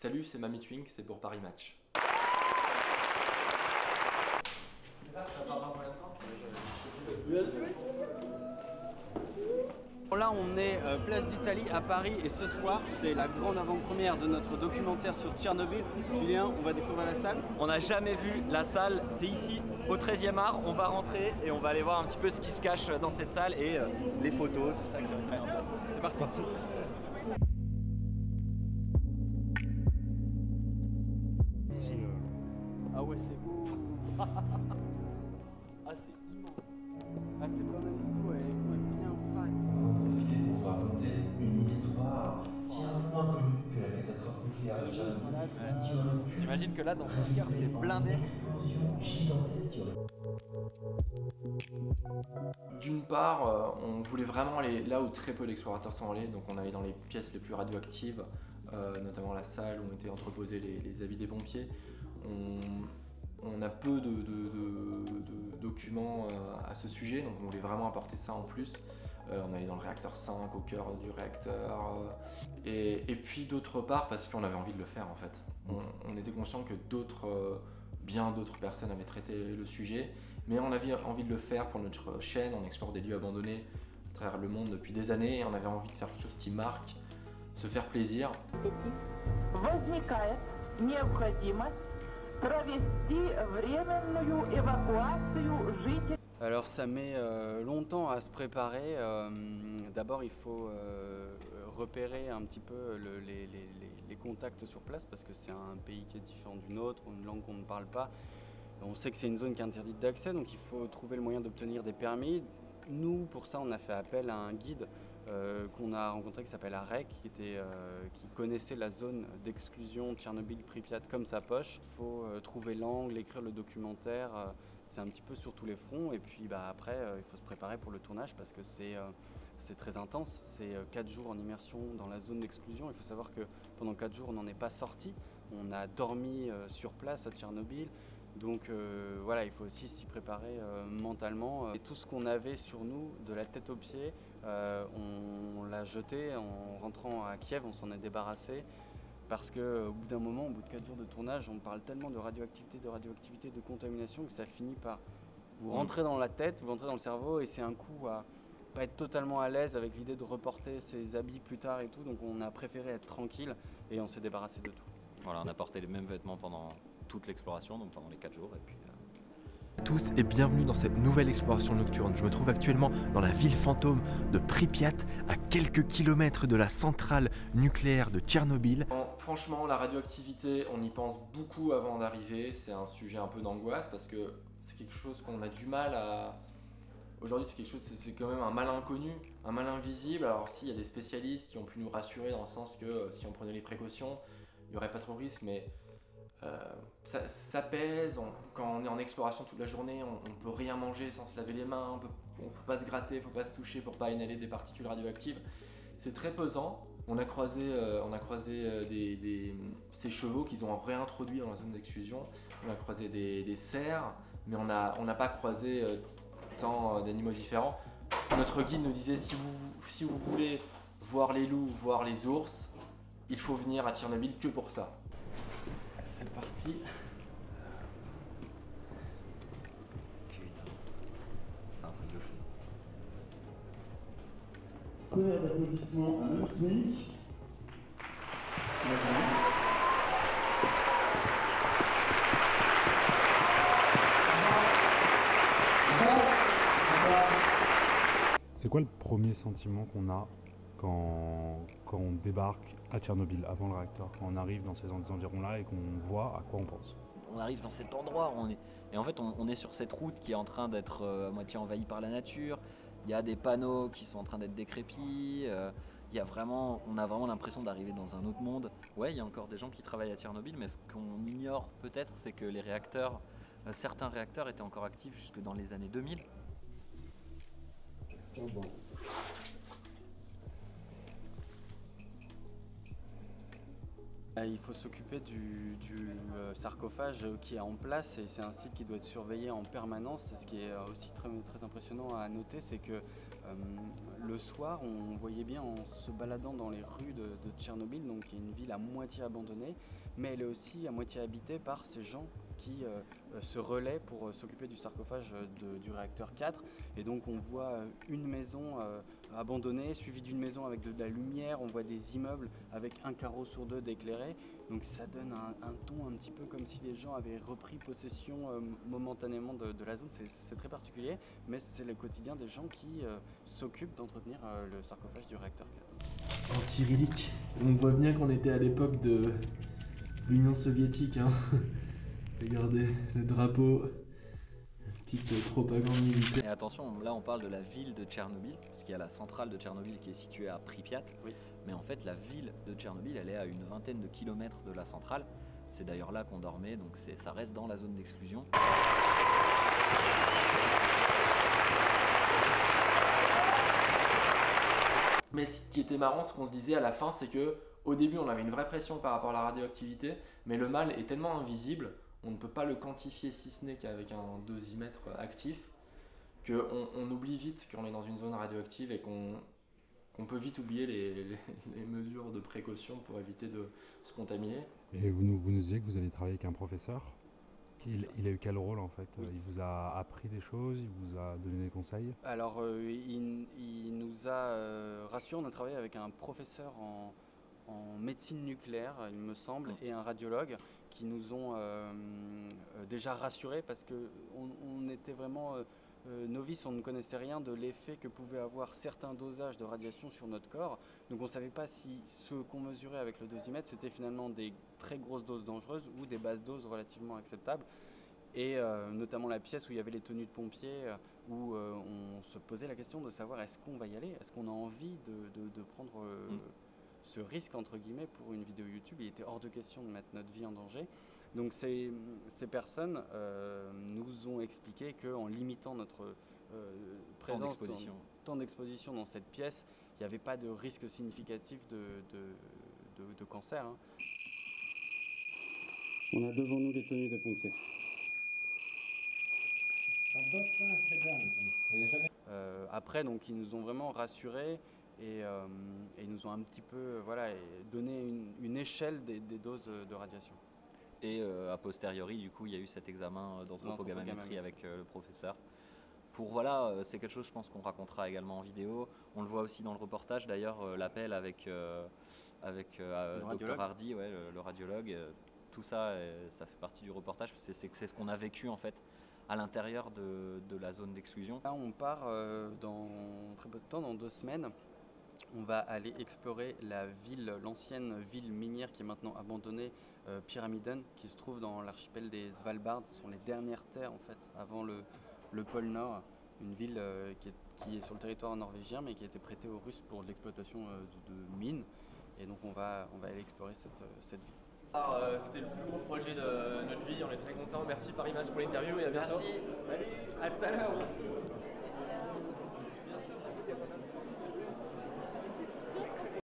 Salut, c'est Mamie Twink, c'est pour Paris Match. Là on est place d'Italie à Paris et ce soir c'est la grande avant-première de notre documentaire sur Tchernobyl. Julien, on va découvrir la salle. On n'a jamais vu la salle, c'est ici au 13e art. On va rentrer et on va aller voir un petit peu ce qui se cache dans cette salle et les photos, tout ça qui va être mis en place. C'est parti. Ah ouais, c'est ouf. Ah c'est immense. Ah c'est pas mal du tout, elle est bien face. Pour raconter une histoire qui est un peu moins connue que la catastrophe nucléaire de Tchernobyl. T'imagines que là dans le cœur c'est blindé. D'une part, on voulait vraiment aller là où très peu d'explorateurs sont allés, donc on allait dans les pièces les plus radioactives, notamment la salle où ont été entreposés les habits des pompiers. On a peu de documents à ce sujet, donc on voulait vraiment apporter ça en plus. On allait dans le réacteur 5, au cœur du réacteur. Et puis d'autre part, parce qu'on avait envie de le faire en fait. On était conscient que bien d'autres personnes avaient traité le sujet, mais on avait envie de le faire pour notre chaîne. On explore des lieux abandonnés à travers le monde depuis des années et on avait envie de faire quelque chose qui marque, se faire plaisir. Alors ça met longtemps à se préparer. D'abord il faut repérer un petit peu les contacts sur place parce que c'est un pays qui est différent du nôtre, une langue qu'on ne parle pas. On sait que c'est une zone qui est interdite d'accès, donc il faut trouver le moyen d'obtenir des permis. Nous, pour ça, on a fait appel à un guide qu'on a rencontré qui s'appelle Arek, qui connaissait la zone d'exclusion Tchernobyl-Pripyat comme sa poche. Il faut trouver l'angle, écrire le documentaire, c'est un petit peu sur tous les fronts. Et puis après, il faut se préparer pour le tournage parce que c'est très intense. C'est 4 jours en immersion dans la zone d'exclusion. Il faut savoir que pendant 4 jours, on n'en est pas sorti. On a dormi sur place à Tchernobyl. Donc voilà, il faut aussi s'y préparer mentalement. Et tout ce qu'on avait sur nous, de la tête aux pieds, on l'a jeté en rentrant à Kiev, on s'en est débarrassé. Parce qu'au bout d'un moment, au bout de 4 jours de tournage, on parle tellement de radioactivité, de contamination que ça finit par vous rentrer dans la tête, vous rentrer dans le cerveau et c'est un coup à pas être totalement à l'aise avec l'idée de reporter ses habits plus tard et tout. Donc on a préféré être tranquille et on s'est débarrassé de tout. Voilà, on a porté les mêmes vêtements pendant toute l'exploration, donc pendant les 4 jours. Et puis, tous et bienvenue dans cette nouvelle exploration nocturne. Je me trouve actuellement dans la ville fantôme de Pripyat, à quelques kilomètres de la centrale nucléaire de Tchernobyl. Franchement, la radioactivité, on y pense beaucoup avant d'arriver. C'est un sujet un peu d'angoisse parce que c'est quelque chose qu'on a du mal à... Aujourd'hui, c'est quand même un mal inconnu, un mal invisible. Alors s'il y a des spécialistes qui ont pu nous rassurer dans le sens que si on prenait les précautions, il n'y aurait pas trop de risques, mais ça pèse. Quand on est en exploration toute la journée, on ne peut rien manger sans se laver les mains, il ne faut pas se gratter, il ne faut pas se toucher pour ne pas inhaler des particules radioactives. C'est très pesant. On a croisé ces chevaux qu'ils ont réintroduits dans la zone d'exclusion. On a croisé des cerfs, mais on n'a pas croisé tant d'animaux différents. Notre guide nous disait si vous voulez voir les loups, voir les ours, il faut venir à Tchernobyl que pour ça. C'est parti. putain, c'est un truc de fou. Premier applaudissement à Mamie Twink. C'est quoi le premier sentiment qu'on a quand on débarque à Tchernobyl, avant le réacteur, quand on arrive dans ces environs-là et qu'on voit à quoi on pense? On arrive dans cet endroit, et en fait on est sur cette route qui est en train d'être à moitié envahie par la nature. Il y a des panneaux qui sont en train d'être décrépits. On a vraiment l'impression d'arriver dans un autre monde. Ouais, il y a encore des gens qui travaillent à Tchernobyl, mais ce qu'on ignore peut-être, c'est que les réacteurs, certains réacteurs étaient encore actifs jusque dans les années 2000. Oh bon. Il faut s'occuper du sarcophage qui est en place et c'est un site qui doit être surveillé en permanence. Ce qui est aussi très, très impressionnant à noter, c'est que le soir, on voyait bien en se baladant dans les rues de Tchernobyl, donc qui est une ville à moitié abandonnée, mais elle est aussi à moitié habitée par ces gens qui se relaient pour s'occuper du sarcophage du réacteur 4. Et donc on voit une maison abandonnée, suivie d'une maison avec de la lumière, on voit des immeubles avec un carreau sur deux d'éclairé. Donc ça donne un ton un petit peu comme si les gens avaient repris possession momentanément de la zone. C'est très particulier, mais c'est le quotidien des gens qui s'occupent d'entretenir le sarcophage du réacteur 4. En cyrillique, on voit bien qu'on était à l'époque de l'Union soviétique, hein. Regardez le drapeau, petite propagande militaire. Et attention, là on parle de la ville de Tchernobyl, parce qu'il y a la centrale de Tchernobyl qui est située à Pripyat. Oui. Mais en fait, la ville de Tchernobyl, elle est à une vingtaine de kilomètres de la centrale. C'est d'ailleurs là qu'on dormait, donc ça reste dans la zone d'exclusion. Mais ce qui était marrant, ce qu'on se disait à la fin, c'est que au début, on avait une vraie pression par rapport à la radioactivité, mais le mal est tellement invisible, on ne peut pas le quantifier si ce n'est qu'avec un dosimètre actif, qu'on oublie vite qu'on est dans une zone radioactive et qu'on peut vite oublier les mesures de précaution pour éviter de se contaminer. Et vous nous disiez que vous allez travailler avec un professeur. Il a eu quel rôle en fait? Oui. Il vous a appris des choses, il vous a donné des conseils? Alors il nous a rassurés, on a travaillé avec un professeur en médecine nucléaire, il me semble, et un radiologue qui nous ont déjà rassurés parce qu'on était vraiment novices, on ne connaissait rien de l'effet que pouvaient avoir certains dosages de radiation sur notre corps. Donc on ne savait pas si ce qu'on mesurait avec le dosimètre, c'était finalement des très grosses doses dangereuses ou des basses doses relativement acceptables. Et notamment la pièce où il y avait les tenues de pompiers, où on se posait la question de savoir est-ce qu'on va y aller, est-ce qu'on a envie de prendre ce risque entre guillemets pour une vidéo YouTube. Il était hors de question de mettre notre vie en danger. Donc ces personnes nous ont expliqué qu'en limitant notre présence, temps d'exposition dans cette pièce, il n'y avait pas de risque significatif de cancer. Hein. On a devant nous les tenues de pompiers. Après, donc, ils nous ont vraiment rassurés et ils nous ont un petit peu donné une échelle des doses de radiation. Et a posteriori, du coup, il y a eu cet examen d'anthropogammétrie avec le professeur. C'est quelque chose, je pense, qu'on racontera également en vidéo. On le voit aussi dans le reportage, d'ailleurs, l'appel avec Dr Hardy, le radiologue. Tout ça, ça fait partie du reportage. C'est ce qu'on a vécu, en fait, à l'intérieur de la zone d'exclusion. Là, on part dans très peu de temps, dans 2 semaines. On va aller explorer l'ancienne ville minière qui est maintenant abandonnée, Pyramiden, qui se trouve dans l'archipel des Svalbard. Ce sont les dernières terres en fait avant le pôle Nord. Une ville qui est sur le territoire norvégien mais qui a été prêtée aux Russes pour l'exploitation de mines. Et donc on va aller explorer cette ville. C'était le plus gros projet de notre vie, on est très contents. Merci Paris Match pour l'interview et à bientôt. Merci, salut, à tout à l'heure.